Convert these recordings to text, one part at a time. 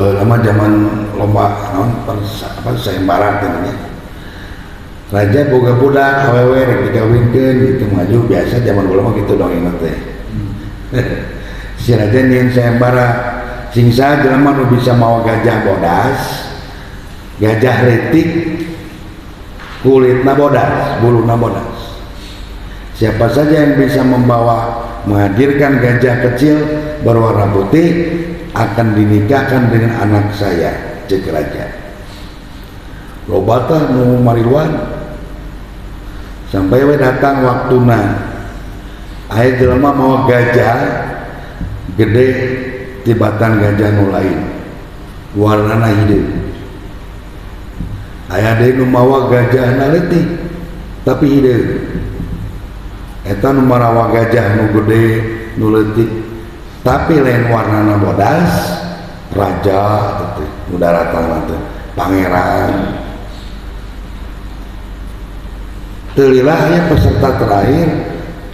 lama zaman lomba sayembara namanya. Raja boga budak awewe rek digawinkeun gitu maju biasa zaman lama gitu dong ingat teh. Si raja nyen sayembara sing saha jelema nu bisa mawa gajah bodas, gajah letik, kulitna bodas, buluna bodas. Siapa saja yang bisa menghadirkan gajah kecil berwarna putih akan dinikahkan dengan anak saya, cek raja. Lobata nu mariluan sampai we datang waktuna aya jelema mau gajah gede tibatan gajah nu lain warnana hideung. Aya deui nu mawa gajah na leutik tapi hideung. Eta nu marawa gajah nu gede nu leutik tapi lain warnana bodas, raja teh nu daratana teh pangeran. Teulilah aya peserta terakhir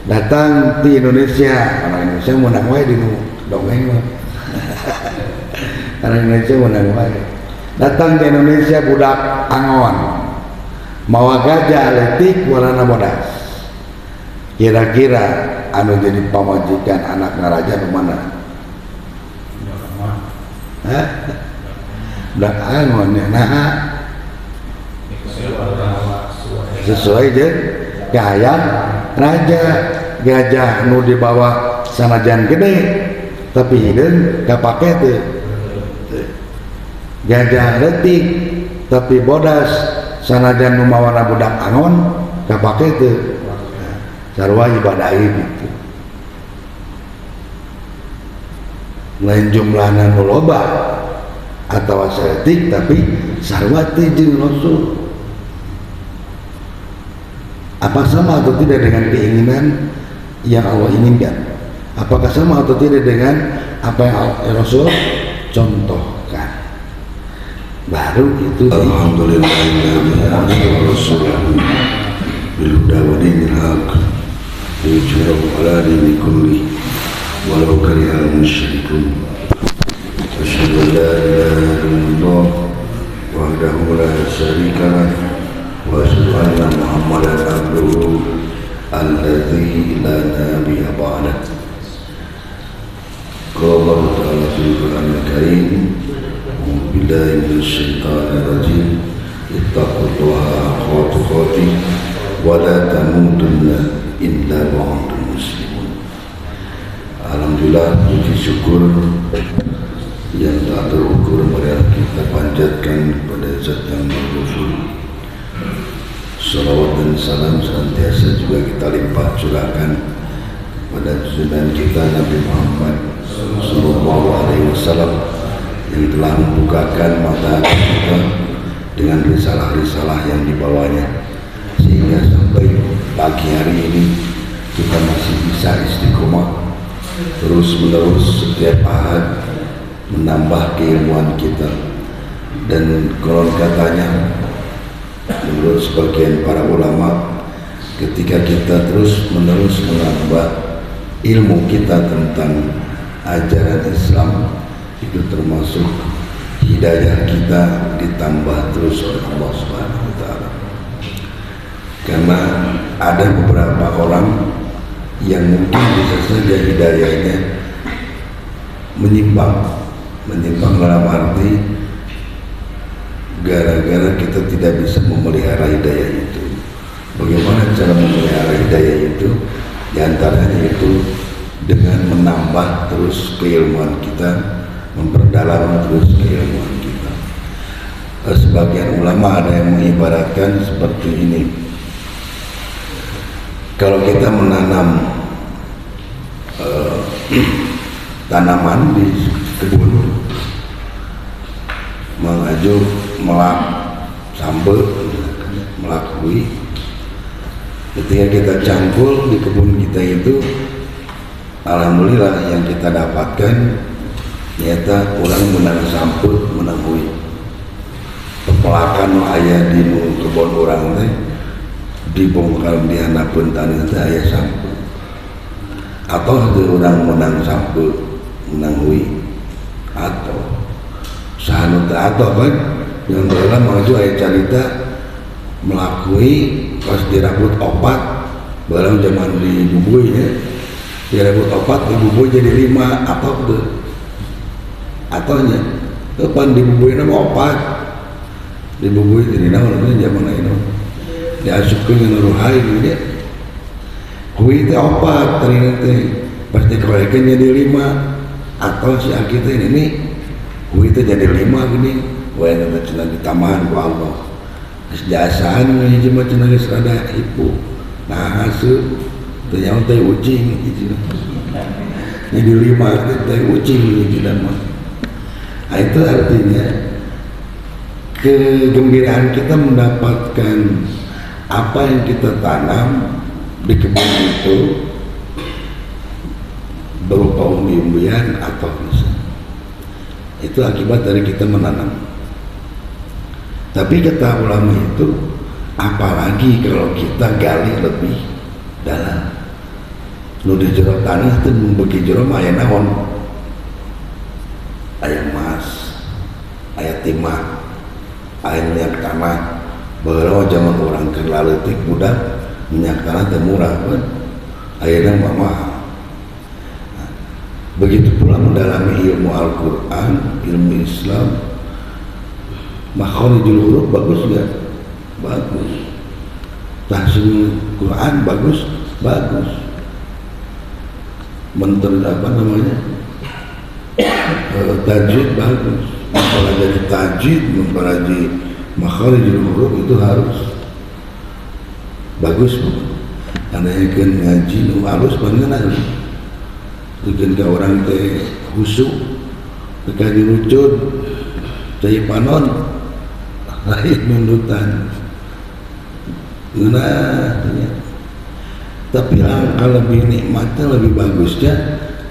datang di Indonesia. Orang Indonesia menang wae di dongeng mah. Orang Indonesia menang wae. Datang ke Indonesia budak angon, mawa gajah letik warna bodas. Kira-kira anu jadi pamajikan anak raja kemana? Hah? Budak angon ya, nah sesuai je gaya raja. Gajah nu dibawa sanajan gede tapi hideung kapake teu. Gajah leutik tapi bodas sanajan nu mawana budak angon kapake teu. Sarua ibadah gitu. Lain jumlahna nu loba atawa saeutik tapi sarua teu jeung Rasul. Apa sama atau tidak dengan keinginan yang Allah inginkan? Apakah sama atau tidak dengan apa yang Rasul contohkan? Baru itu alhamdulillahirabbil alamin bil huda wa dinil haq yujrabu ala dini kulli walau karihal musyrikun. Asyhadu an la ilaha illallah wahdahu la syarika lah wa asyhadu anna Muhammadan abduhu alladzi la nabiyya ba'dah. Qala Allah ta'ala fil Qur'anil Karim billahi minasyaitonir rajim ittaqullaha haqqa tuqatih wa la tamutunna illa wa antum muslimun. Alhamdulillah, puji syukur yang tak terukur marilah kita panjatkan kepada Zat yang Maha. Salawat dan salam senantiasa juga kita limpah curahkan pada junjungan kita Nabi Muhammad Sallallahu Alaihi Wasallam yang telah membukakan mata kita dengan risalah-risalah yang dibawanya, sehingga sampai pagi hari ini kita masih bisa istiqomah terus menerus setiap ahad menambah keilmuan kita. Dan konon katanya menurut sebagian para ulama, ketika kita terus menerus menambah ilmu kita tentang ajaran Islam, itu termasuk hidayah kita ditambah terus oleh Allah Subhanahu wa Ta'ala. Karena ada beberapa orang yang mungkin bisa saja hidayahnya menyimpang dalam arti gara-gara kita tidak bisa memelihara hidayah itu. Bagaimana cara memelihara hidayah itu? Di antaranya itu dengan menambah terus keilmuan kita, memperdalam terus keilmuan kita. Sebagian ulama ada yang mengibaratkan seperti ini. Kalau kita menanam tanaman di kebun, mengajuk melak sambal, melak kui, ketika kita cangkul di kebun kita itu, alhamdulillah yang kita dapatkan ternyata orang menang samput, menang kui. Pepelakan ayah di kebun orang teh dibongkar di handapun tanah teh ayah samput, atau orang menang samput, menang kui, atau sahanu atau kan yang dalam maju ayat cerita melakui pas dirabut opat barang zaman di bubui ya, dirabut opat di bubui jadi 5 apa tuh atonya depan di bubui nama opat di bubui jadi nama zaman itu diasupkan dengan ruhai gitu ya hui itu opat ternyata pasti kebaikan jadi 5 atau si kita ini hui itu jadi 5 gini wah itu cina di taman ku Allah kesejahteraan ini cuma cina ada ibu nah hasil ternyata teh ucing gitu jadi 5 teh ucing gitu nama. Nah, itu artinya kegembiraan kita mendapatkan apa yang kita tanam di kebun itu berupa umbi-umbian atau bisa itu akibat dari kita menanam. Tapi kata ulama itu apalagi kalau kita gali lebih dalam nu di jero tanah itu membagi jero aya naon aya emas aya timah aya minyak tanah baheula zaman urang keur laleutik budak minyak tanah teh murah kan ayeuna mah mahal. Begitu pula mendalami ilmu Al-Quran, ilmu Islam, makharijul huruf bagus gak? Bagus. Tahsin Quran bagus, bagus. Menteri apa namanya? Tajwid bagus. Mempelajari tajwid, mempelajari makharijul huruf itu harus bagus. Karena yang ngaji nu halus banget bikin ke orang teh husuk teka dirucut cai panon lain nunutan tapi angka lebih nikmatnya lebih bagusnya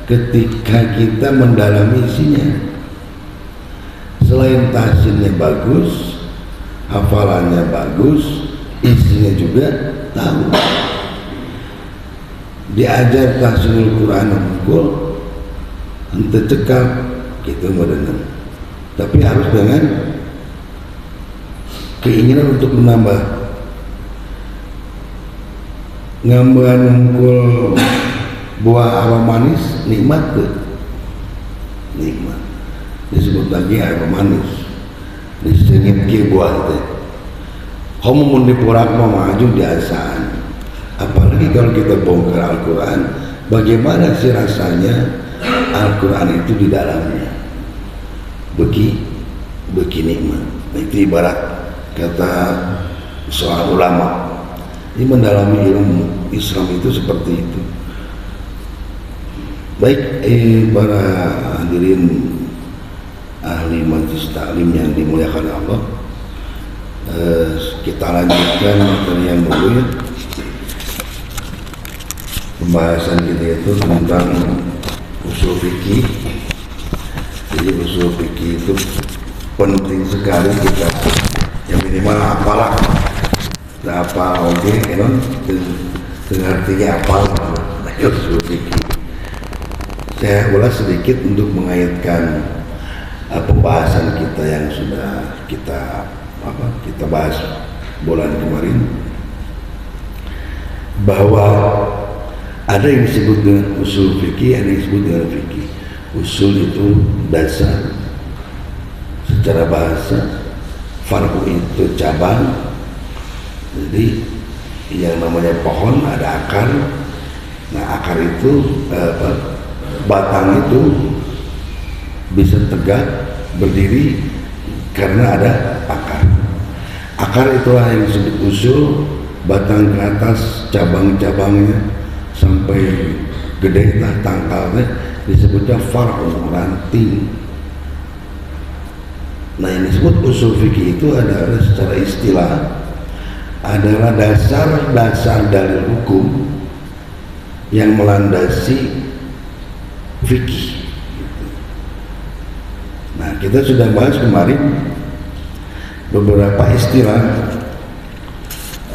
ketika kita mendalami isinya. Selain tahsinnya bagus, hafalannya bagus, isinya juga tahu. Diajar tahsinul Quran mukul ente cekap gitu modelnya. Tapi harus dengan keinginan untuk menambah. Ngambean mukul buah aroma manis nikmat tuh. Nikmat. Disebut lagi aroma manis. Disengit ke buah teh. Kamu mun diporak mah maju diasaan. Apalagi kalau kita bongkar Al-Quran, bagaimana sih rasanya Al-Quran itu di dalamnya? Bagi nikmat. Itu ibarat kata seorang ulama, ini mendalami ilmu Islam itu seperti itu. Baik, para hadirin ahli majlis taklim yang dimuliakan Allah, kita lanjutkan materi yang dulu ya. Pembahasan kita itu tentang usul fikih. Jadi usul fikih itu penting sekali kita yang minimal apalah apa oke kan dengan artinya apa usul fikih. Saya ulas sedikit untuk mengaitkan pembahasan kita yang sudah kita bahas bulan kemarin, bahwa ada yang disebut dengan usul fikih, ada yang disebut dengan fikih. Usul itu dasar secara bahasa, far'u itu cabang. Jadi yang namanya pohon ada akar. Nah akar itu batang itu bisa tegak berdiri karena ada akar. Akar itulah yang disebut usul. Batang ke atas, cabang-cabangnya sampai gede tangkalnya disebutnya far'u, ranting. Nah yang disebut usul fikih itu adalah secara istilah adalah dasar-dasar dalil hukum yang melandasi fikih. Nah kita sudah bahas kemarin beberapa istilah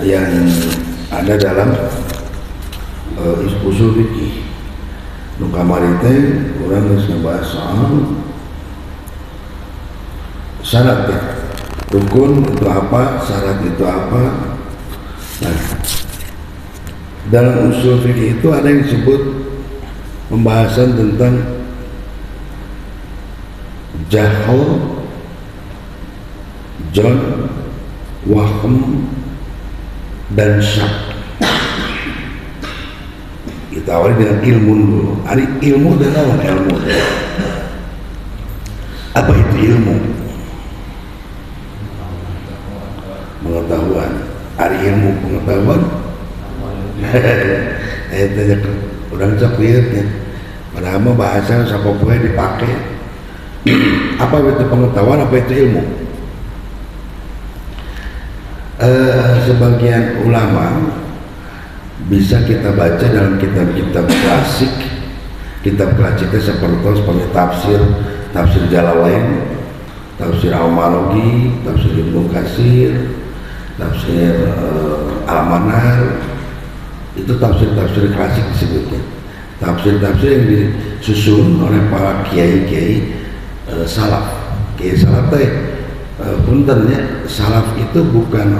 yang ada dalam usul fikih. Nu kamari teh urang geus ngabahas soal syarat ya. Rukun itu apa, syarat itu apa. Nah, dalam usul fikih itu ada yang disebut pembahasan tentang jahl, jon, wahm, dan syak. Kita awali dengan ilmu dulu. Ada ilmu dan lawan ilmu. Apa itu ilmu? Pengetahuan. Ada ilmu pengetahuan. Tanya orang cakliatnya. Padahal bahasa siapa pun dipakai. Apa itu pengetahuan? Apa itu ilmu? Sebagian ulama bisa kita baca dalam kitab-kitab klasik. Kitab klasiknya seperti tafsir Jalalain, tafsir Al-Marogi, tafsir Ibnu Katsir, tafsir Al-Manar. Itu tafsir-tafsir klasik disebutnya. Tafsir-tafsir yang disusun oleh para kiai-kiai salaf. Kiai salaf puntennya, salaf itu bukan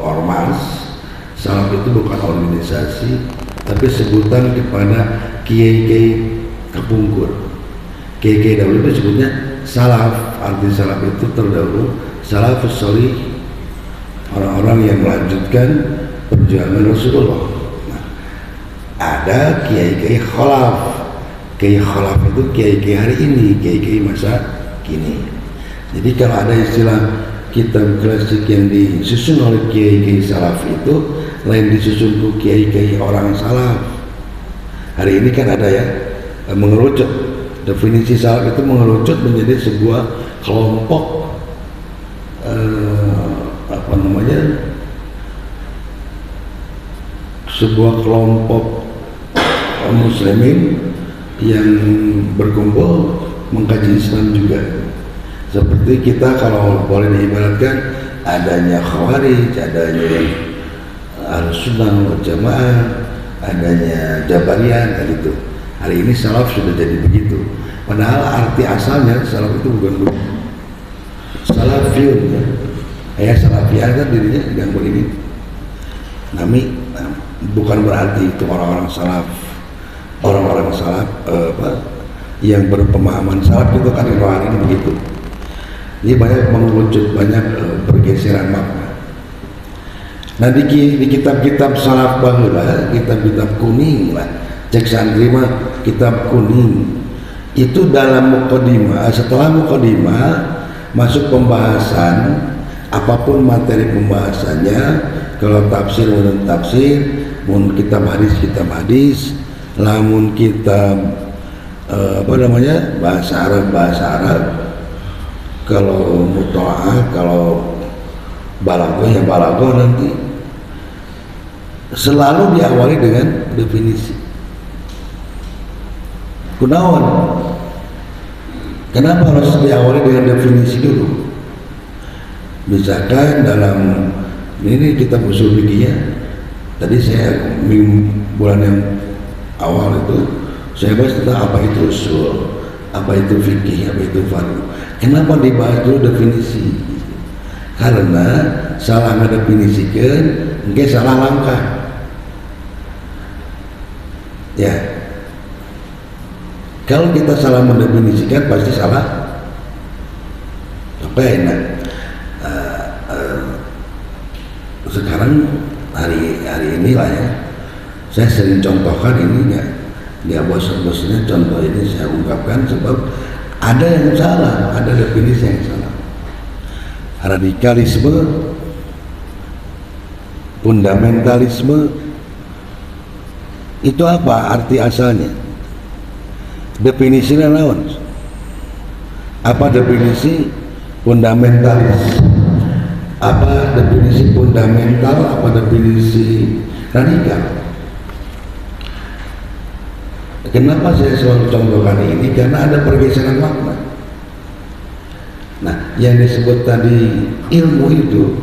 ormas, salaf itu bukan organisasi, tapi sebutan kepada kiai-kiai kepungkur. Kiai-kiai dahulu itu sebutnya salaf. Arti salaf itu terdahulu salafus sholih, orang-orang yang melanjutkan perjuangan Rasulullah. Nah, ada kiai-kiai khalaf. Kiai khalaf itu kiai-kiai hari ini, kiai-kiai masa kini. Jadi kalau ada istilah kitab klasik yang disusun oleh kiai-kiai salaf itu lain disusun ke kiai-kiai orang salaf. Hari ini kan ada ya mengerucut, definisi salaf itu mengerucut menjadi sebuah kelompok sebuah kelompok muslimin yang berkumpul mengkaji Islam juga. Seperti kita kalau boleh diibaratkan adanya Khawarij, adanya Ahlussunnah wal Jamaah, adanya Jabariyah gitu. Hari ini salaf sudah jadi begitu. Padahal arti asalnya salaf itu bukan begitu. Salafiyun ya. Salafiyah kan dirinya yang begini. Bukan berarti itu orang-orang salaf. Orang-orang salaf yang berpemahaman salaf itu kan hari ini begitu. Ini banyak mengerucut, banyak pergeseran makna. Nah di kitab-kitab salaf baheula, kitab-kitab kuning lah, cek santri mah kitab kuning itu dalam mukadimah. Setelah mukadimah masuk pembahasan, apapun materi pembahasannya. Kalau tafsir mun tafsir, mun kitab hadis, lamun kitab bahasa Arab. Kalau muta'ah, kalau balaghah nanti selalu diawali dengan definisi. Kunaon? Kenapa harus diawali dengan definisi dulu? Misalkan dalam ini kitab usul fikih, tadi saya bulan yang awal itu saya bahas tentang apa itu usul, apa itu fikih, apa itu fardu. Kenapa dibahas dulu definisi? Karena salah ngedefinisikan, mungkin salah langkah. Ya, kalau kita salah mendefinisikan pasti salah. Apa enak? Sekarang hari ini lah ya, saya sering contohkan ini nggak bosan-bosannya contoh ini saya ungkapkan sebab ada yang salah, ada definisi yang salah. Radikalisme, fundamentalisme itu apa arti asalnya? Definisinya naon? Apa definisi fundamentalis? Apa definisi fundamental? Apa definisi radikal? Kenapa saya selalu contohkan ini? Karena ada pergeseran makna. Nah, yang disebut tadi ilmu itu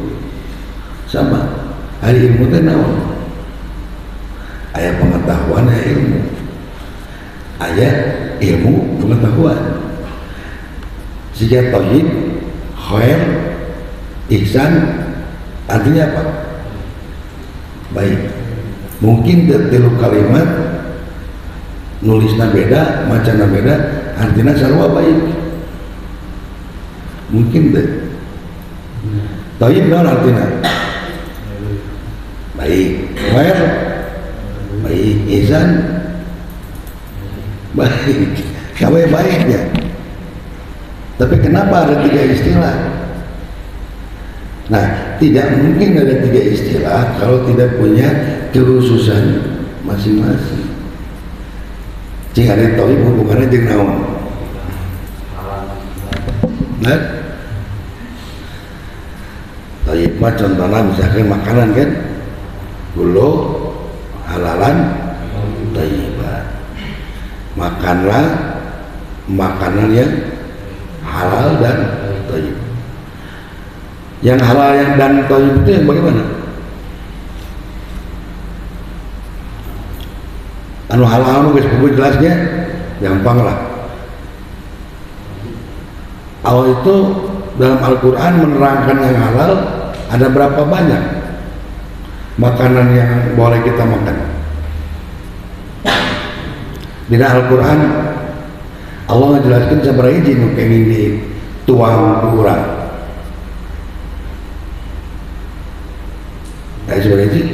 sama. Hari ilmu itu naon? Aya pengetahuan, aya ilmu. Aya ilmu pengetahuan. Sehingga tauhid, khair, ihsan artinya apa? Baik. Mungkin tilu kalimat nulisnya beda, macana beda, artinya sarua baik. Mungkin deh. Thayyib naon artinya? Baik. Khair, baik. Ihsan, baik. Kamu baiknya. Tapi kenapa ada 3 istilah? Nah, tidak mungkin ada 3 istilah kalau tidak punya kekhususan masing-masing. Cing ada thayyib hubungannya jeung naon? Nah, thayyib mah contohnya misalkan makanan kan, kulo halalan thayyiban. Makanlah makanan yang halal dan thayyib. Yang halal yang dan thayyib itu yang bagaimana? Anu halal guys, kubu jelasnya gampang lah. Allah itu dalam Al-Quran menerangkan yang halal ada berapa banyak makanan yang boleh kita makan. Di Al-Quran Allah menjelaskan seberapa izin nu kenging dituang ku urang. Kayak seberapa izin?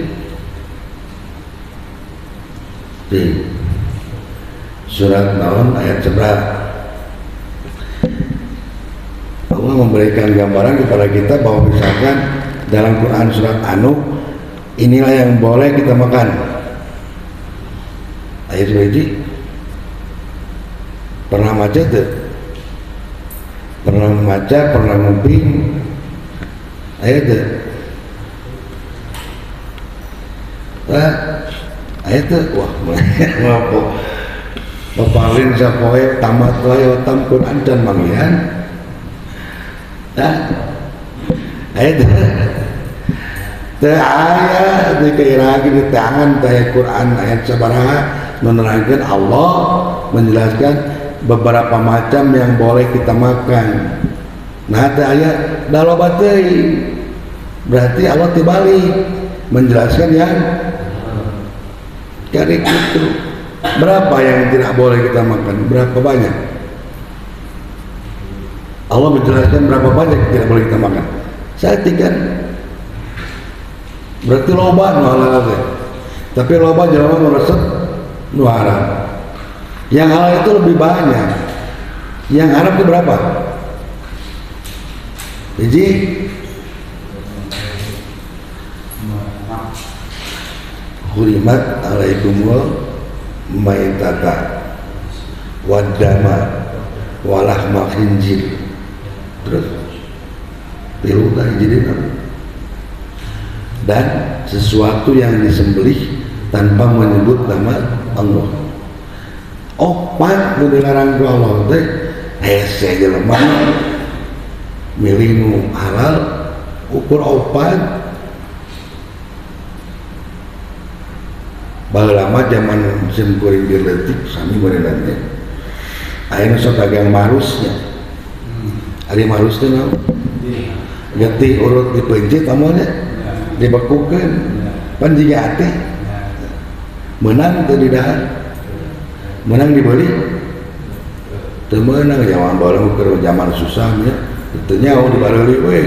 Di surat naon ayat seberapa? Allah memberikan gambaran kepada kita bahwa misalkan dalam Quran surat An-Nur inilah yang boleh kita makan. Ayat seberapa? Pernah baca tuh? Pernah baca, pernah nguping ayat tuh? Ayat tuh? Wah, ngapa? Papalin sapoe tamat wae otam Quran dan manggihan. Ayat tuh? Teu aya dikira di tangan teh Quran ayat sabaraha menerangkan Allah menjelaskan beberapa macam yang boleh kita makan. Nah, teh aya daloba teuing. Berarti Allah tibalik menjelaskan yang kayak itu. Berapa yang tidak boleh kita makan? Berapa banyak? Allah menjelaskan berapa banyak yang tidak boleh kita makan. Saya kan berarti loba nu halal teh. Tapi loba jelema nu resep nu haram. Yang halal itu lebih banyak. Yang haram itu berapa? Jadi hurimat alaikumul maitata wadama walahma khinzir. Terus tilu tah hiji dan sesuatu yang disembelih tanpa menyebut nama Allah. Opat nu dilarang ku Allah teh hese jelema milih nu halal ukur opat. Baheula zaman musim kuring diletik sami berenangnya. Aya nu sok dagang marusnya. Ari marus teh naon? Getih urut dipencit amonnya dibekukeun. Pan jiga teh menang teu di dahar. Menang dibeli teu meunang zaman baheula keur zaman susah nya teu nyaho dibareuli we.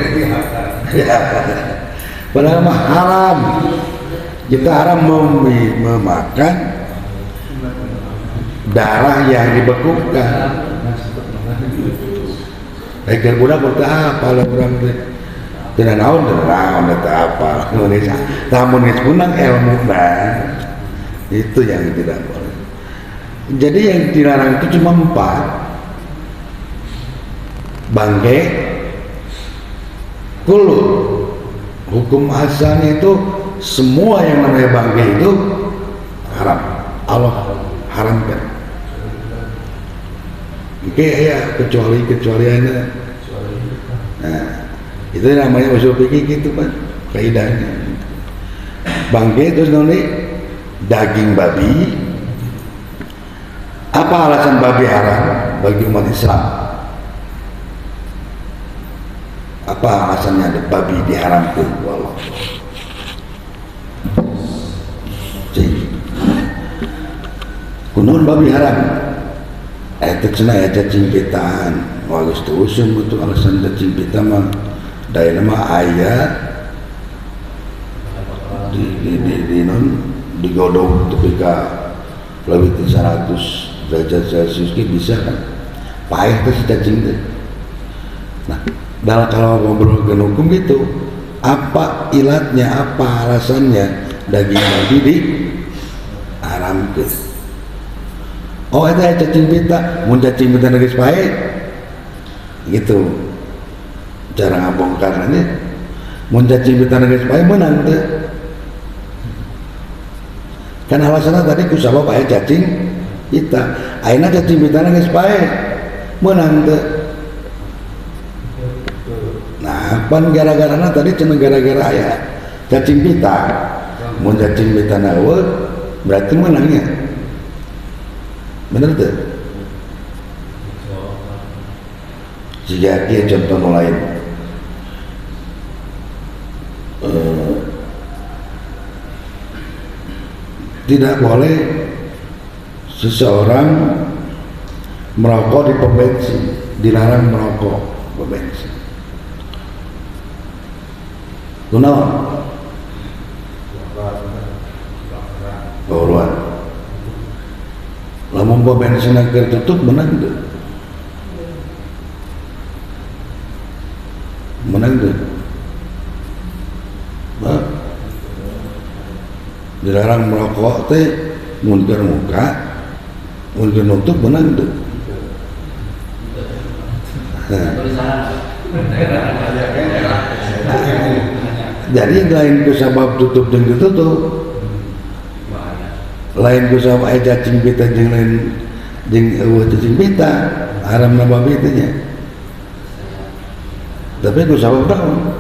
Padahal mah haram. Kita haram memakan darah yang dibekukan. Keur budak bertah apa lah urang teh. Teu naon teu apa. Indonesia. Namun geus punang ilmu itu yang tidak boleh. Jadi yang dilarang itu cuma 4. Bangke, kulu. Hukum asal itu semua yang namanya bangke itu haram. Allah haramkan. Oke ya kecualiannya. Nah, itu namanya usul fikih gitu kan, kaidahnya. Bangke terus nanti daging babi. Apa alasan babi haram bagi umat Islam? Apa alasannya ada babi diharamkan? Wallah. Kunaon babi haram? Eta cenah aya cacing pitaan. Wah geus teu usum betul alasan cacing pita mah. Daya nama aya di non digodong tepi ka lebih 100 derajat Celcius bisa kan? Pahit teh si cacing teh. Nah, dalam kalau ngobrol ke hukum gitu, apa ilatnya, apa alasannya daging babi diharamkeun? Oh, eta cacing pita, mun cacing pita geus pahit. Gitu. Cara ngabongkarnya, mun cacing pita geus pahit menang teh. Kan alasannya tadi ku sabab aya cacing pita. Ayeuna cacing pita geus pahit. Menang teh. Nah, pan gara-garana tadi cenah gara-gara aya cacing pita. Mun cacing pita eueuh berarti menangnya. Bener tuh? Jika dia contoh lain, tidak boleh seseorang merokok di pom bensin, dilarang merokok pom bensin. Kunaon? Bauran. Lamun pom bensin keur tutup menang tuh. Menang tuh. Dilarang merokok teh mun keur muka, mun keur nutup menang tuh. Jadi lain ku sabab tutup jeung ditutup. Lain ku sabab aya cacing pita jeung lain jeung eueuh cacing pita, haramna babi teh nya. Tapi ku sabab naon?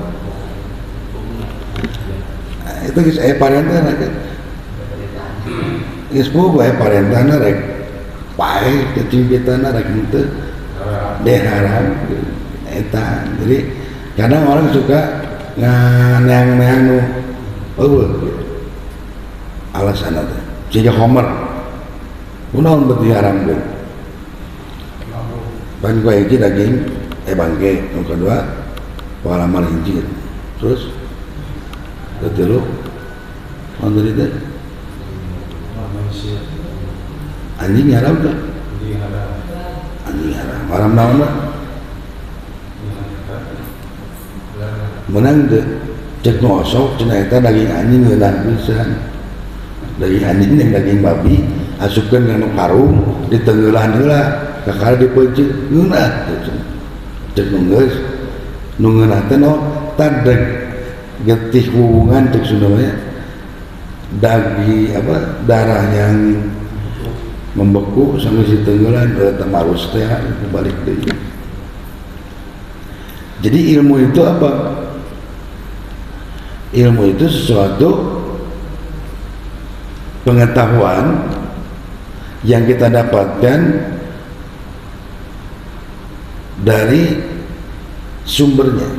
Itu geus aya parentana kan. Geus boga aya parentana rek pae cacing pitana rek henteu diharam eta. Jadi kadang orang suka nganeang-neang nu eueuh alasan teh. Jadi homer. Kunaon beuti haramkeun? Pan ku hiji daging bangke, yang kedua pengalaman hiji. Terus ketilu mandiri teh anjing haram tak? Anjing haram. Haram naon mah? Menang teh cek ngosok cenah eta daging anjing ngeunah pisan. Daging anjing jeung daging babi asupkeun ka nu karung ditengeulan heula kakara dipeuceuk ngeunah cek nu geus nu ngeunah teh no tadeg getih hubungan cek Sundanya daging apa darah yang membeku sampai si tenggelan tamarus teh balik deui. Jadi ilmu itu apa? Ilmu itu sesuatu pengetahuan yang kita dapatkan dari sumbernya.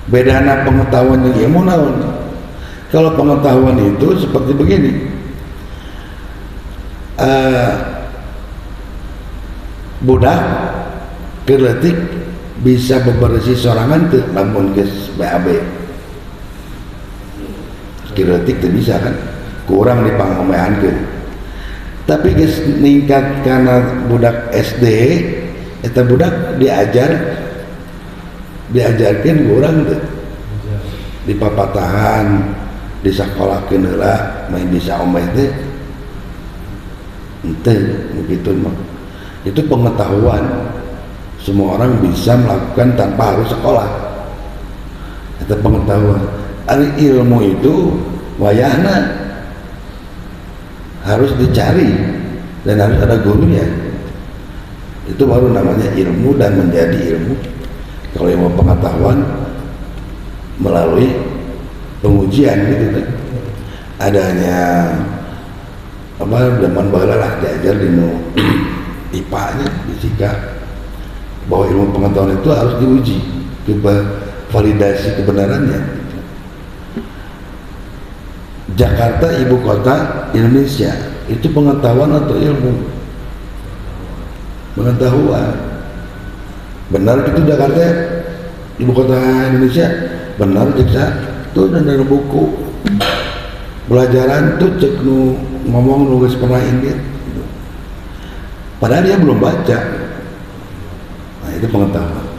Bedana pengetahuan yang ilmu naon? Kalau pengetahuan itu seperti begini, budak keletik bisa bebersi sorangan tuh lamun geus BAB keletik tuh bisa kan kurang dipanggomehankeun. Tapi geus ningkat karena budak SD eta budak diajarkeun kurang tuh dipapatahan disakolahkeun heula main bisa omeh teh henteu begitu mah. Itu pengetahuan semua orang bisa melakukan tanpa harus sekolah. Itu pengetahuan. Ilmu itu wayahna harus dicari dan harus ada gurunya. Itu baru namanya ilmu dan menjadi ilmu. Kalau ilmu pengetahuan melalui pengujian gitu kan. Adanya apa zaman baheula lah diajar di IPA-nya fisika bahwa ilmu pengetahuan itu harus diuji, validasi kebenarannya. Jakarta ibu kota Indonesia, itu pengetahuan atau ilmu? Pengetahuan. Benar itu Jakarta ibu kota Indonesia? Benar jaksa itu dari buku pelajaran tuh cek ngomong nulis pernah ini, padahal dia belum baca. Nah itu pengetahuan.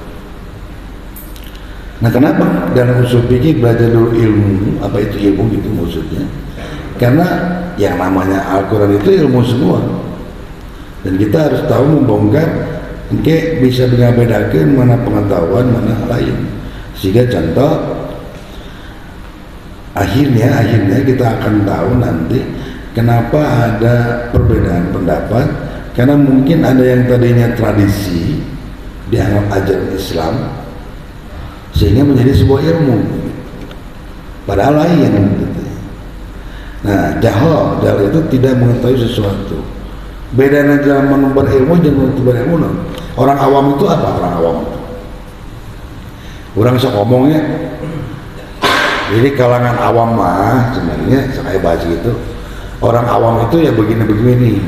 Nah kenapa dalam usul fikih belajar dulu ilmu? Apa itu ilmu gitu maksudnya? Karena yang namanya Al-Quran itu ilmu semua, dan kita harus tahu membongkar, bisa bedakan mana pengetahuan mana lain. Sehingga contoh akhirnya kita akan tahu nanti kenapa ada perbedaan pendapat, karena mungkin ada yang tadinya tradisi dianggap ajaran Islam sehingga menjadi sebuah ilmu padahal lain gitu. Nah jahal itu tidak mengetahui sesuatu. Bedanya dalam berilmu dengan berilmu. Orang awam itu apa? Orang awam itu orang sok ngomongnya, jadi kalangan awam mah sebenarnya saya bahas gitu, orang awam itu ya begini-begini.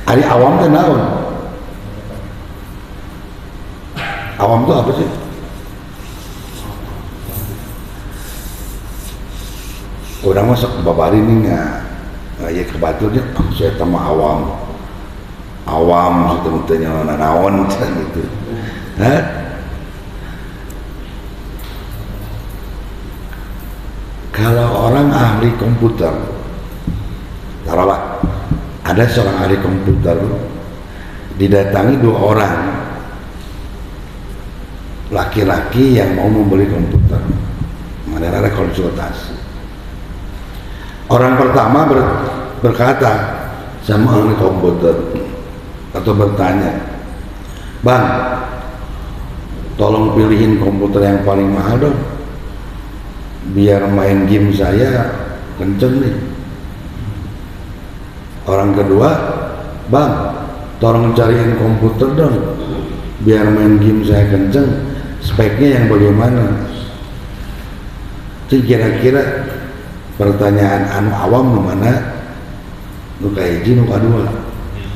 Ari awam itu naon? Awam itu apa sih? Orang masuk babari nih nggak ya kebatulnya, saya tambah awam sebetulnya naon gitu. Kalau orang ahli komputer, taruhlah ada seorang ahli komputer didatangi 2 orang laki-laki yang mau membeli komputer, ada konsultasi. Orang pertama berkata sama ahli komputer atau bertanya, "Bang, tolong pilihin komputer yang paling mahal dong, biar main game saya kenceng nih." Orang kedua, "Bang, tolong cariin komputer dong, biar main game saya kenceng, speknya yang bagaimana?" Jadi kira-kira pertanyaan anu awam nu mana? Nu kahiji nu kadua.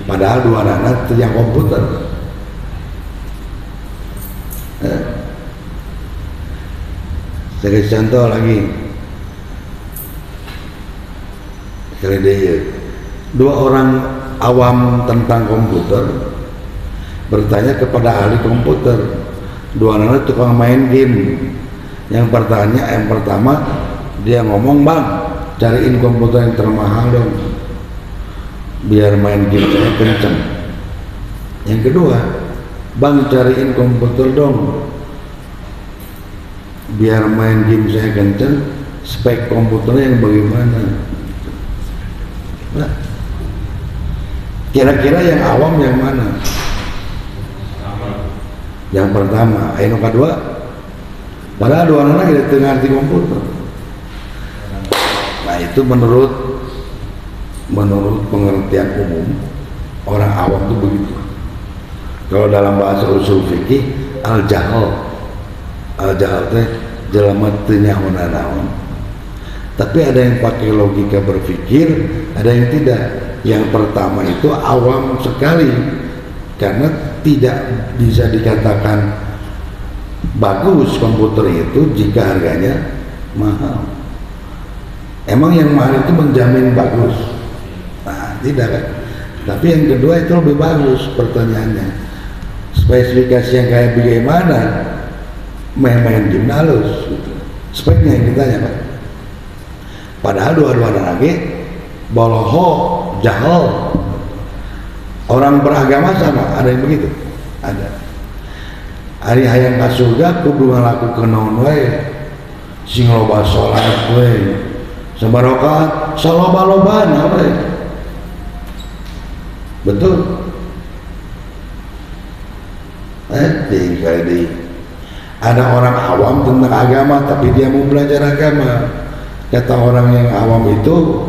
Padahal 2 anak itu yang komputer. Saya kasih contoh lagi. Sekali dia, 2 orang awam tentang komputer bertanya kepada ahli komputer. 2 anak tukang main game. Yang pertama dia ngomong, "Bang, cariin komputer yang termahal dong, biar main game saya kenceng." Yang kedua, "Bang, cariin komputer dong, biar main game saya kenceng, spek komputernya yang bagaimana?" Nah, kira-kira yang awam yang mana? Yang pertama. Yang kedua, padahal 2 anak tidak ngerti komputer. Nah itu menurut pengertian umum orang awam itu begitu. Kalau dalam bahasa usul fikih, al-jahal teh jelema teu nyaho naon. Tapi ada yang pakai logika berpikir, ada yang tidak. Yang pertama itu awam sekali, karena tidak bisa dikatakan bagus komputer itu jika harganya mahal. Emang yang mahal itu menjamin bagus? Nah, tidak kan? Tapi yang kedua itu lebih bagus pertanyaannya. Spesifikasi yang kayak bagaimana? Main game halus gitu. Speknya yang ditanya, Pak. Padahal 2 lagi boloho, jahal. Orang beragama sama, ada yang begitu? Ada. Ari hayang ka surga kudu ngalakukeun naon wae? Sing loba salat we. Sabarokat saloba-lobana we. Betul? Kali ada orang awam tentang agama tapi dia mau belajar agama. Kata orang yang awam itu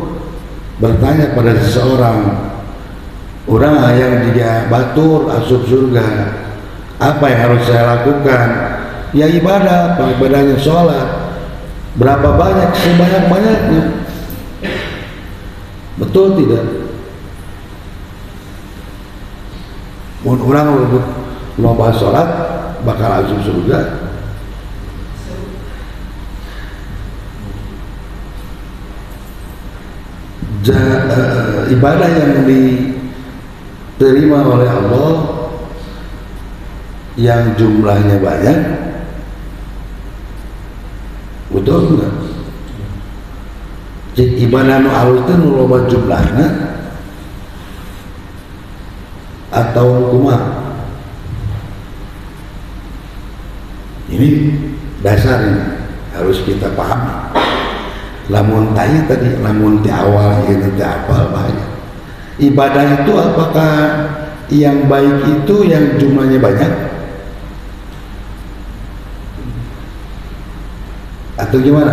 bertanya pada seseorang, "Urang hayang jiga batur asup surga, Apa yang harus saya lakukan? Ya ibadah, ibadahnya sholat. Berapa banyak? Sebanyak-banyaknya. Betul tidak? Orang loba sholat bakal masuk surga. Ibadah yang diterima oleh Allah yang jumlahnya banyak, betul enggak? Jadi ibadah nu alus itu nu loba jumlahnya atau kumaha? Ini dasarnya harus kita pahami. Lamun tanya tadi, lamun di awal ini di apa banyak. Ibadah itu apakah yang baik itu yang jumlahnya banyak? Atau gimana?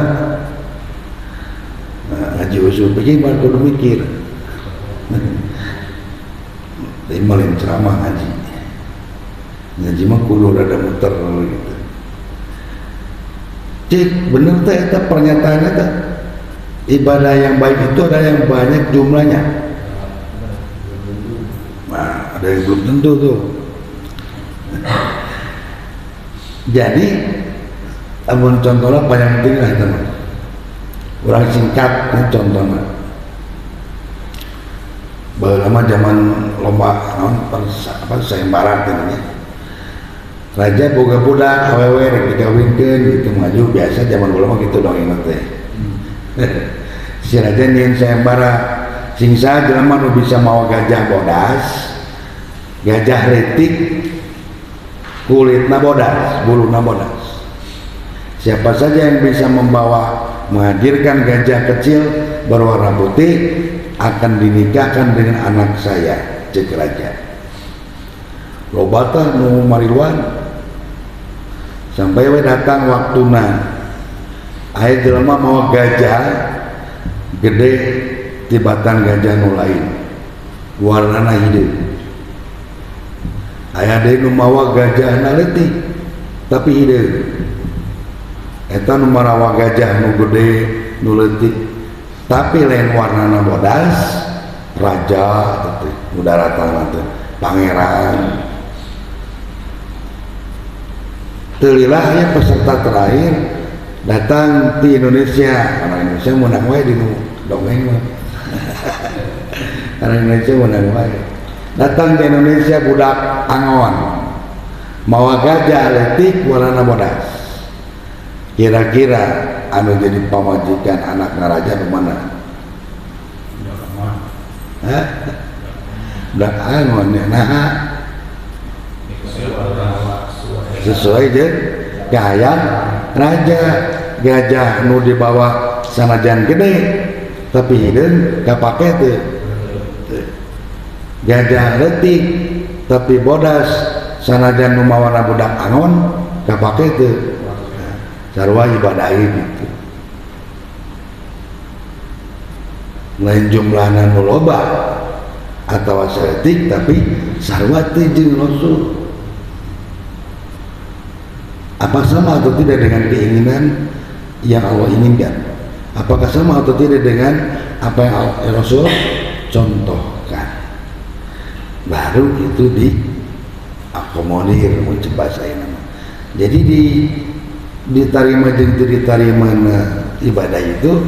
Nah, ngaji usul begini baru kudu mikir. Tapi malah ceramah ngaji mah kudu rada muter gitu. Cik, bener teh eta pernyataannya teh. Ibadah yang baik itu ada yang banyak jumlahnya. Nah, ada yang belum tentu tuh. Jadi, amun contohnya paling penting lah teman. Orang singkat ini contohnya. Bahwa zaman lomba sayembara namanya. Raja boga budak awewe rek dikawinkeun gitu maju biasa zaman ulama gitu dong inget teh. Si raja nyen sayembara sing saha jelema nu bisa mawa gajah bodas, gajah retik, kulitna bodas, buluna bodas. Siapa saja yang bisa menghadirkan gajah kecil berwarna putih akan dinikahkan dengan anak saya, cek raja. Lobata nu mariluan sampai we datang waktuna aya jelema mau gajah gede tibatan gajah nu lain warnana hideu aya deui nu mawa gajah na leutik tapi hideu eta nu marawa gajah nu gede nu leutik tapi lain warnana bodas raja teh nu daratana teh pangeran. Telilah ya peserta terakhir datang di Indonesia. Orang Indonesia menang wae di dongeng mah. Orang Indonesia menang wae. Datang di Indonesia budak angon, mawa gajah letik warna bodas. Kira-kira anu jadi pamajikan anak raja kemana? Hah? Budak angon ya, nah. Sesuai je gaya raja gajah nu dibawa sanajan gede tapi hideung kapake teu gajah leutik tapi bodas sanajan nu mawana budak angon kapake teu sarua ibadah gitu lain jumlahna nu loba atawa saeutik tapi sarua teu jeung rasul. Apa sama atau tidak dengan keinginan yang Allah inginkan? Apakah sama atau tidak dengan apa yang Rasul contohkan? Baru itu diakomodir mencoba saya nama. Jadi diterima jeung diterima ibadah itu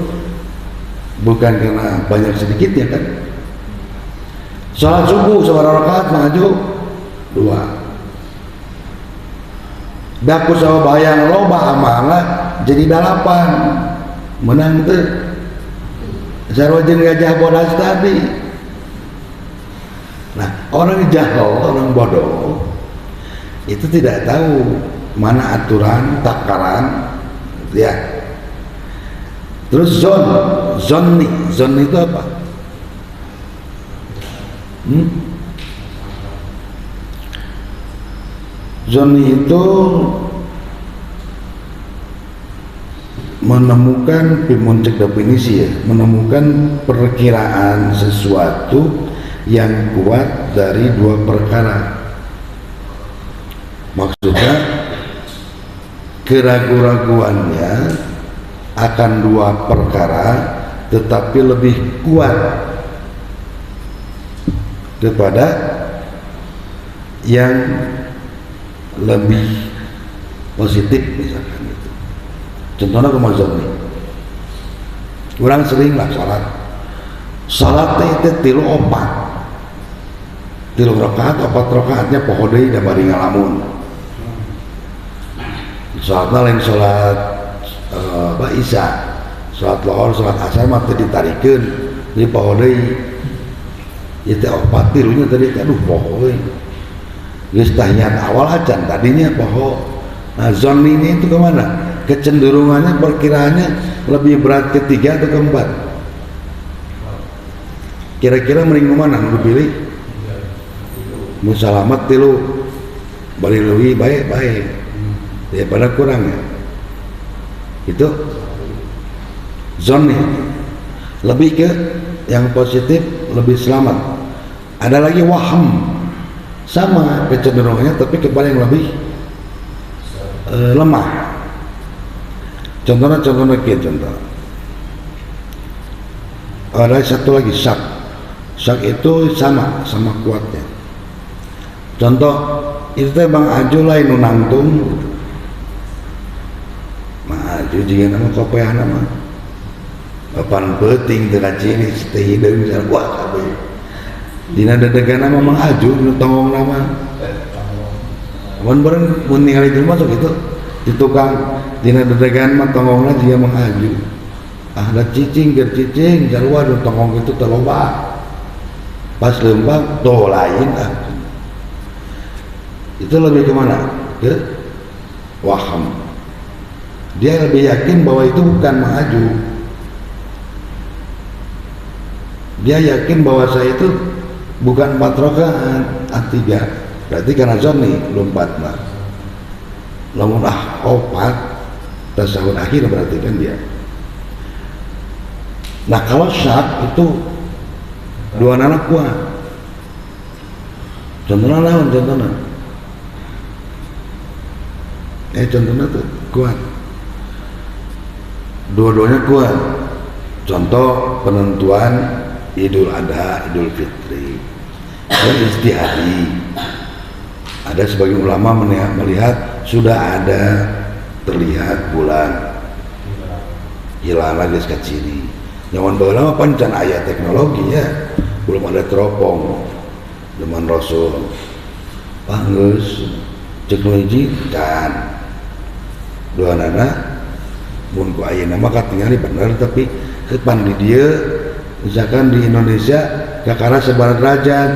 bukan karena banyak sedikit ya kan? Salat subuh 1 rakaat maju 2. Daku sama bayang loba amalah jadi 8 menang tuh sarua jeung gajah bodas tadi. Nah orang jahil, orang bodoh itu tidak tahu mana aturan takaran ya. Terus zon itu apa? Zoni itu menemukan pimuncak definisi ya, menemukan perkiraan sesuatu yang kuat dari 2 perkara. Maksudnya keraguan-raguannya akan dua perkara tetapi lebih kuat kepada yang lebih positif misalkan itu. Contohnya kemajuan nih, orang sering lah salat itu tilu rakaat opat rakaatnya poho deui da bari ngalamun. Salatna lain salat isya, salat lohor, salat asar mah teu ditarikeun, jadi poho deui. Ieu teh opat tilunya tadi aduh poho euy. Geus tahiyat awal acan tadinya poho. Nah, zon ini itu kemana? Kecenderungannya perkiraannya lebih berat ketiga atau keempat? Kira-kira mending mana nu dipilih? Musalamat tilu bari leuwih baik daripada kurang ya. Itu zon nih. Lebih ke yang positif, lebih selamat. Ada lagi waham, sama kecenderungannya tapi kepada yang lebih lemah. Contohnya contoh. Ada satu lagi syak itu sama kuatnya. Contoh itu teh Bang Aju lain nu nangtung gitu. Aju juga nama kopeah nama papan peuting teu kaciri teh hideung sarua kabeh. Dina dadegan nama Mang Aju nu tongong nama mun beureun mun ningali jelema sok kitu di tukang dina dadegan mah tongongna jiga Mang Aju. Da cicing ger cicing sarua nu tongong kitu teu loba. Pas leumpang toh lain itu lebih kemana? Ke waham. Dia lebih yakin bahwa itu bukan Mang Aju. Dia yakin bahwa saya itu bukan 4 rakaat, 3. Berarti karena zonni lompat mah. Lamun opat tasawuf akhir berarti kan dia. Nah kalau syak itu dua anak kuat. Contohnya naon contohnya? Contohnya tuh kuat. Dua-duanya kuat. Contoh penentuan Idul Adha, Idul Fitri. Dan istihadi. Ada sebagian ulama melihat sudah ada terlihat bulan hilal lagi kaciri. Nyawan baheula mah pancan aya teknologi ya. Belum ada teropong. Zaman Rasul. Geus cek nu hiji dan dua anak mun ku ayeuna mah katingali bener tapi kepan di dieu misalkan di Indonesia kakara sebaran derajat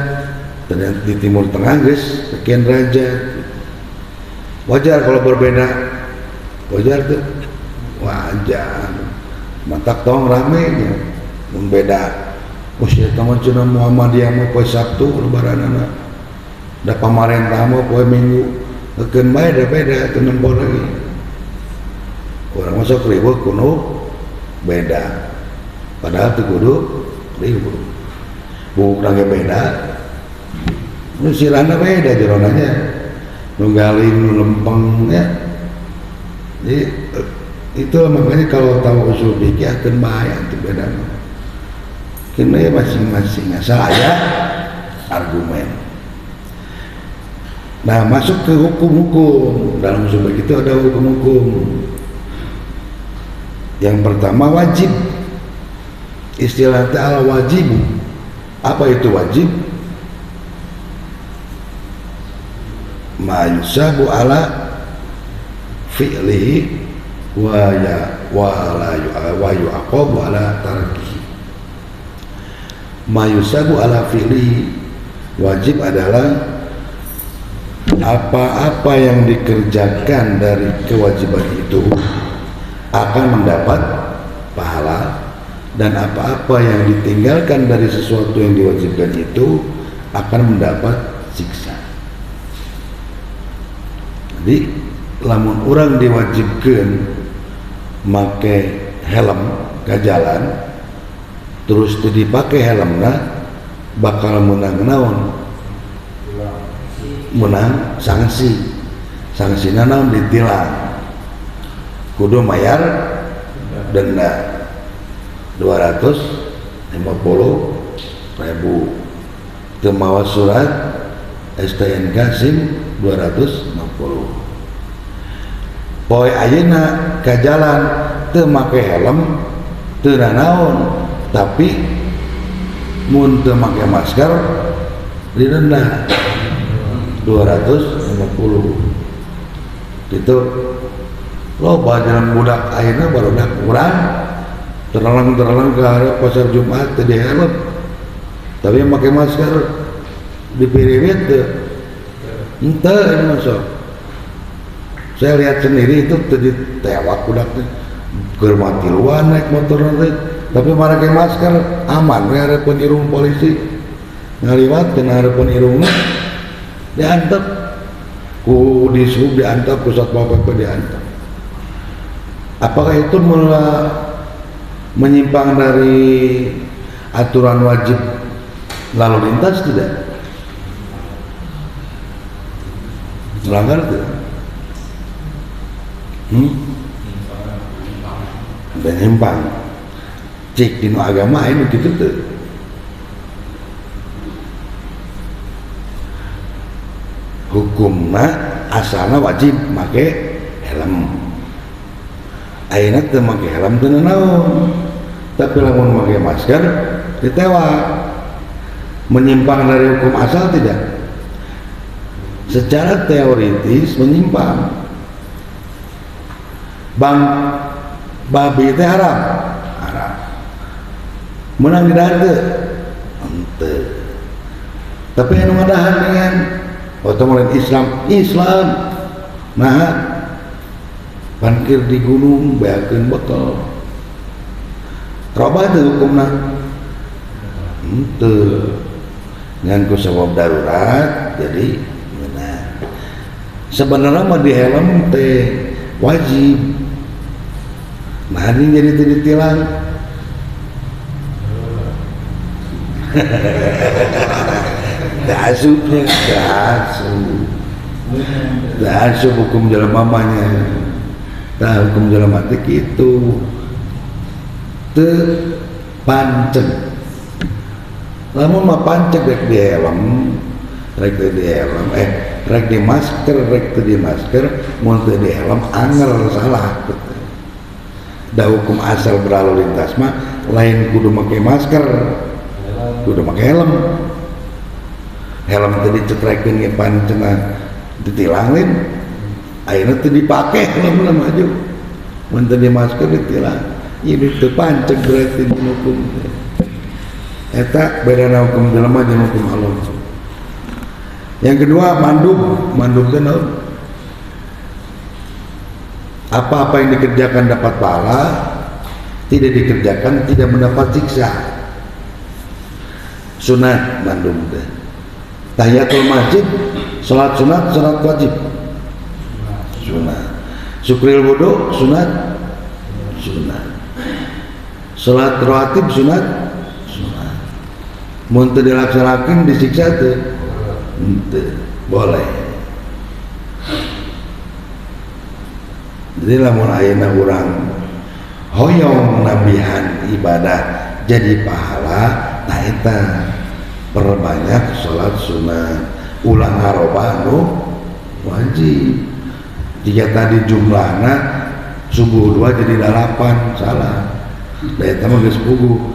dan di Timur Tengah geus sekian derajat. Wajar kalau berbeda, wajar tuh, wajar. Mantak tong rame nya, mun beda. Sia tama cenah Muhammadiyah mah poe Sabtu lebaranana. Da pamarentah mah poe Minggu. Eukeun bae da beda teu nempel lagi. Urang masuk ribut kuno beda. Padahal teu kudu ribut. Bukna ge beda. Nu sirana beda jeronanya. Nu galing nu lempeng ya. Jadi itu makanya kalau tahu usul fikih akan bahaya untuk beda. Kena ya masing-masing asal aya argumen. Nah masuk ke hukum-hukum dalam usul fikih itu ada hukum-hukum. Yang pertama wajib. Istilah ta'ala wajib. Apa itu wajib? Ma yusabu ala fi'lihi wa yu'aqabu ala tarkihi. Ma yusabu ala fi'lihi, wajib adalah apa-apa yang dikerjakan dari kewajiban itu akan mendapat pahala, dan apa-apa yang ditinggalkan dari sesuatu yang diwajibkan itu akan mendapat siksa. Jadi lamun orang diwajibkan make helm ke jalan terus teu dipake helmna bakal menang naon? Menang sanksi. sanksina naon ditilang kudu mayar denda 250.000 teu mawa surat STNK SIM 250. Poe ayeuna ka jalan teu make helm teu naon tapi mun teu make masker didenda 250 gitu. Loba jalan budak ayeuna barudak urang terlalang ke arah pasar Jumat teu dihelm tapi yang make masker dipiriwit teu henteu ini masuk. Saya lihat sendiri itu tadi tewak budak teh keur mati luan naik motor nanti tapi make masker aman we hareupeun irung polisi ngaliwat kena hareupeun irungna diantep ku disub diantep ku satpol pp diantep. Apakah itu menyimpang dari aturan wajib lalu lintas? Tidak, melanggar tidak? Menyimpang cik dino agama ini gitu tuh. Hukumna asalna wajib make helm. Ayeuna teu make helm teu naon. Tapi lamun make masker ditewak. Menyimpang dari hukum asal tidak? Secara teoritis menyimpang. Bang babi teh haram. Haram. Menang didahar teu? Henteu. Tapi anu ngadahar dengan otomatis Islam nah parkir di gunung beakeun botol robah teu hukumna henteu ngan ku sabab darurat jadi beunang. Sebenarnya mah di helm teh wajib nah ini jadi teu ditilang dasupnya dasup hukum jelema mamanya tah hukum jelema teh kitu teu pancen lamun mah pancen rek di helm rek teu di helm rek di masker rek teu di masker mun teu di helm anger salah da hukum asal berlalu lintas mah lain kudu make masker kudu make helm. Helm tadi cetrekeun ge pancena ditilangin ayeuna teu dipake helm maju mun teu di masker ditilang ieu teu panceg berarti hukum eta bedana hukum jelema jeung hukum Allah. Yang kedua mandub teh naon? Apa-apa yang dikerjakan dapat pahala, tidak dikerjakan tidak mendapat siksa. Sunat mandub teh tahiyatul masjid, salat sunat, salat wajib sunat, syukril wudu sunat, salat rawatib sunat, mun teu dilaksanakeun disiksa teu? Henteu, boleh. Jadi lamun ayeuna urang hoyong nabihan ibadah jadi pahala tah eta perbanyak sholat sunat ulang harobah nu wajib. Jika tadi jumlahna subuh 2 jadi 8 salah da eta mah geus puguh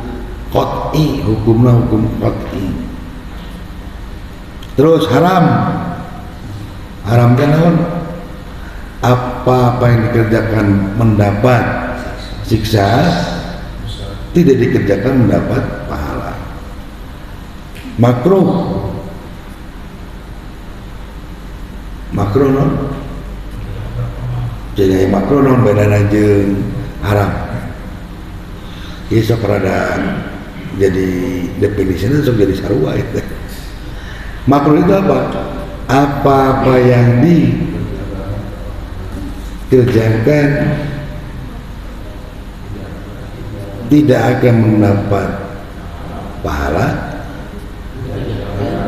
qat'i hukumna hukum qat'i. Terus haram teh naon? Apa-apa yang dikerjakan mendapat siksa tidak dikerjakan mendapat pahala. Makruh non jadi makruh non bedana jeung haram ieu sok rada jadi definisinya sok jadi sarua itu. Makruh itu apa yang dikerjakan tidak akan mendapat pahala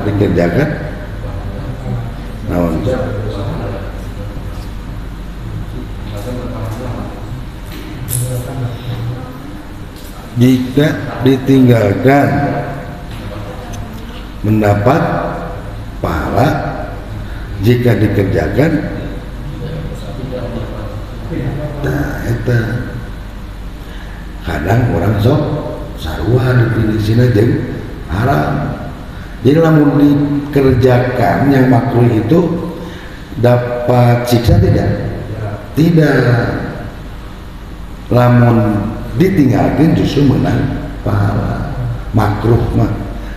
dikerjakan naon jika ditinggalkan mendapat pahala, jika dikerjakan nah itu kadang orang sok sarua definisina jeung haram. Jadi lamun dikerjakan yang makruh itu dapat siksa tidak lamun ditinggalkan justru menang pahala. Makruh mah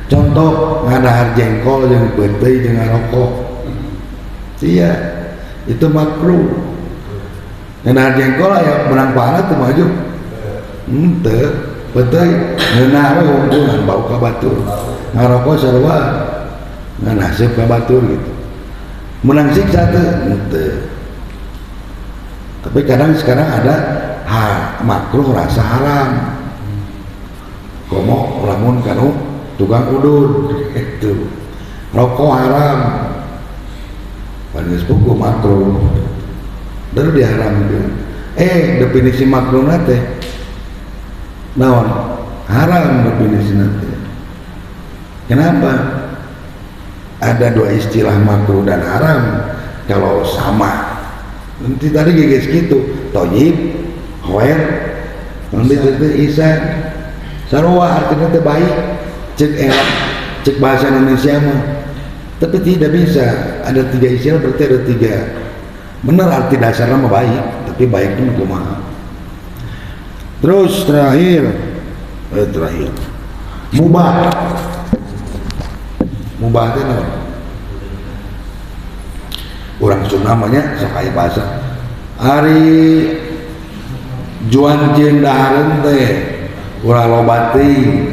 contoh ngadahar jengkol jeung peuteuy jeung ngarokok iya itu makruh. Ngadahar jengkol aya menang pahala teu maju teu peuteuy ngeunah we hungkungan bau ka batur, ngarokok sarua nganaseup ka batur gitu menang siksa teu. Tapi kadang sekarang ada makruh rasa haram komo lamun kanu tukang udun itu rokok haram panis buku makruh dan diharamkan. Definisi makruh nate naon haram definisi nate. Kenapa ada dua istilah makruh dan haram kalau sama nanti tadi geges gitu toyib hoer nanti itu isan sarua artinya teh baik cek bahasa Indonesia mah, tapi tidak bisa ada 3 istilah berarti ada 3 benar arti dasarnya mah baik, tapi baik pun kumaha. Terus terakhir mubah itu naon? Orang Sunda namanya sok aya bahasa ari juan jeung dahareun teh urang loba teuing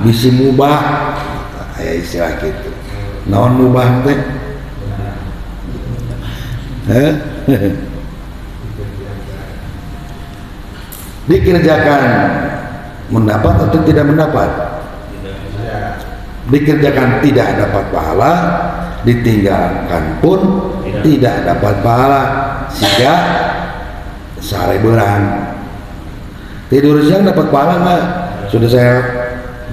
bisi mubah aya istilah kitu. Naon mubah teh? Dikerjakan mendapat atau tidak mendapat? Dikerjakan tidak dapat pahala, ditinggalkan pun tidak dapat pahala. Sehingga sare berang tidur siang dapat pahala nggak? Sudah saya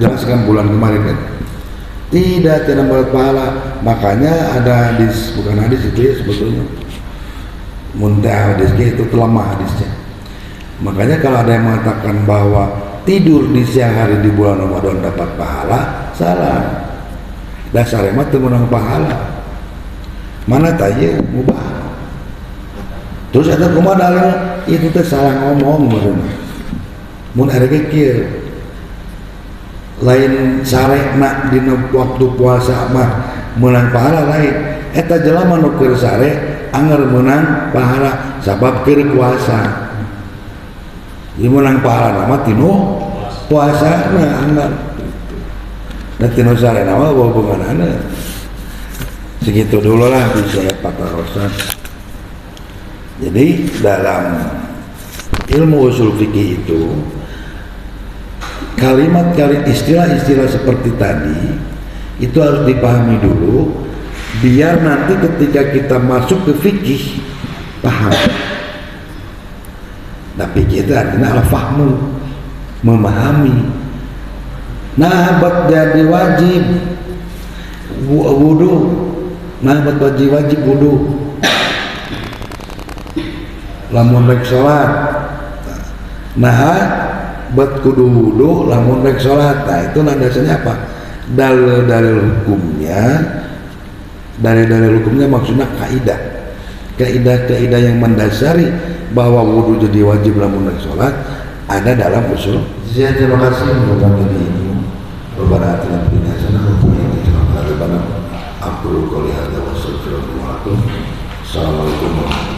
jelaskan bulan kemarin kan, tidak dapat pahala. Makanya ada hadis, bukan hadis itu ya sebetulnya muntah hadisnya itu lemah hadisnya. Makanya kalau ada yang mengatakan bahwa tidur di siang hari di bulan Ramadan dapat pahala, salah. Dasar mah teu meunang pahala. Mana tanya mubah. Terus ada kumaha dalil itu teh salah ngomong bener. Mun ari kieu lain sarena dina waktu puasa mah meunang pahala lain. Eta jelema nu keur sare anger meunang pahala sabab keur puasa. Ieu meunang pahala nama tinu puasana anger. Dan tinu sarena mah hubunganana. Segitu dulu lah bisa Pak Rosan. Jadi dalam ilmu usul fikih itu kalimat-kalimat istilah-istilah seperti tadi itu harus dipahami dulu biar nanti ketika kita masuk ke fikih paham. Nah fikih itu artinya al-fahmu, memahami. Nah buat jadi wajib wudu, nah buat wajib wudu. Lamun rek salat, nah buat kudu wudu, lamun rek salat. Nah itu landasannya apa? Dalil hukumnya, dalil hukumnya maksudnya kaidah yang mendasari bahwa wudu jadi wajib lamun rek salat ada dalam usul. Terima kasih untuk ini. Rabbana atina fid dunya hasanah wa fil akhirati hasanah wa qina adzabannar. Aqulu qouli hadza wa astaghfirullaha wa lakum. Assalamualaikum warahmatullahi wabarakatuh.